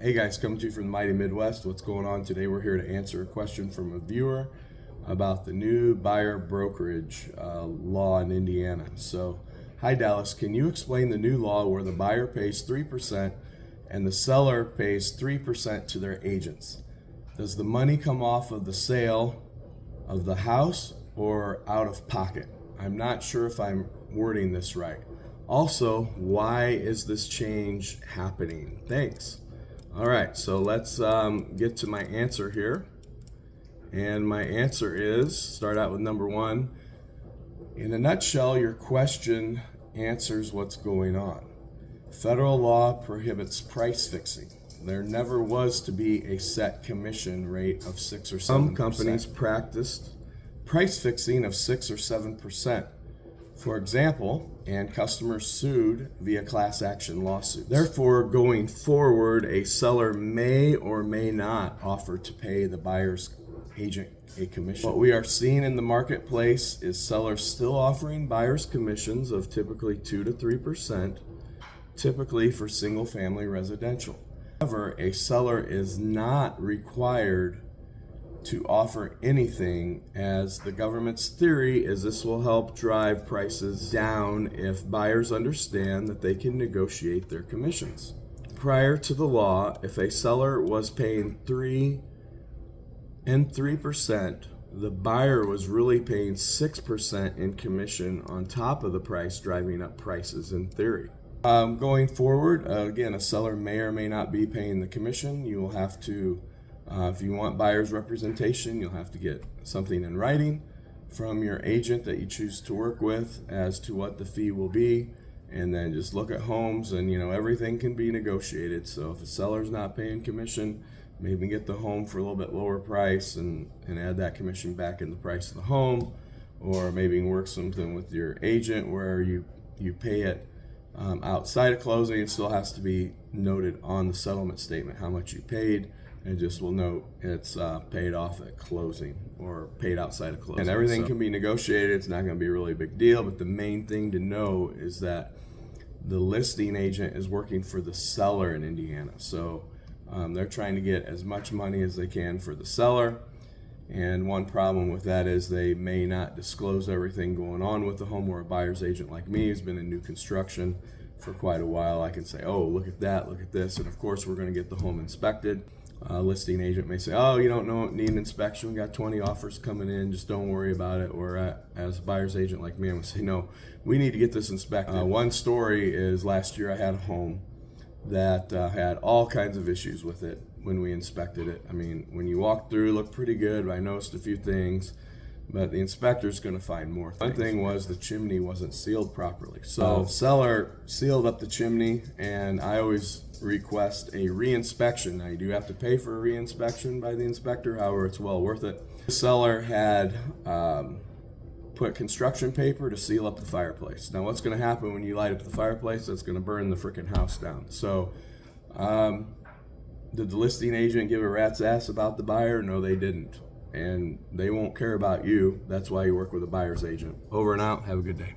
Hey guys, coming to you from the mighty Midwest. What's going on today? We're here to answer a question from a viewer about the new buyer brokerage law in Indiana. So, hi Dallas, can you explain the new law where the buyer pays 3% and the seller pays 3% to their agents? Does the money come off of the sale of the house or out of pocket? I'm not sure if I'm wording this right. Also, why is this change happening? Thanks. All right, so let's get to my answer here. And my answer is, start out with number one. In a nutshell, your question answers what's going on. Federal law prohibits price fixing. There never was to be a set commission rate of 6 or 7%. Some companies practiced price fixing of 6 or 7%. For example, and customers sued via class action lawsuits. Therefore, going forward, a seller may or may not offer to pay the buyer's agent a commission. What we are seeing in the marketplace is sellers still offering buyers commissions of typically 2 to 3%, typically for single family residential. However, a seller is not required to offer anything, as the government's theory is this will help drive prices down if buyers understand that they can negotiate their commissions. Prior to the law, if a seller was paying 3% and 3%, the buyer was really paying 6% in commission on top of the price, driving up prices in theory. Going forward, again, a seller may or may not be paying the commission. You will have to if you want buyer's representation, you'll have to get something in writing from your agent that you choose to work with as to what the fee will be, and then just look at homes, and everything can be negotiated. So if a seller's not paying commission, maybe get the home for a little bit lower price and add that commission back in the price of the home, or maybe work something with your agent where you pay it outside of closing. It still has to be noted on the settlement statement how much you paid. And just will note it's paid off at closing or paid outside of closing. And everything can be negotiated. It's not going to be a really big deal, but the main thing to know is that the listing agent is working for the seller in Indiana. So they're trying to get as much money as they can for the seller. And one problem with that is they may not disclose everything going on with the home, where a buyer's agent like me who's been in new construction for quite a while, I can say, oh, look at that, look at this. And of course, we're going to get the home inspected. Listing agent may say, oh, you don't need an inspection, we got 20 offers coming in, just don't worry about it. Or as a buyer's agent like me, I'm gonna say, no, we need to get this inspected. One story is last year I had a home that had all kinds of issues with it when we inspected it. I mean, when you walk through, it looked pretty good, but I noticed a few things, but the inspector's gonna find more things. One thing was the chimney wasn't sealed properly. So seller sealed up the chimney, and I always request a re-inspection. Now you do have to pay for a re-inspection by the inspector, however it's well worth it. The seller had put construction paper to seal up the fireplace. Now what's going to happen when you light up the fireplace? That's going to burn the freaking house down. So did the listing agent give a rat's ass about the buyer? No, they didn't. And they won't care about you. That's why you work with a buyer's agent. Over and out. Have a good day.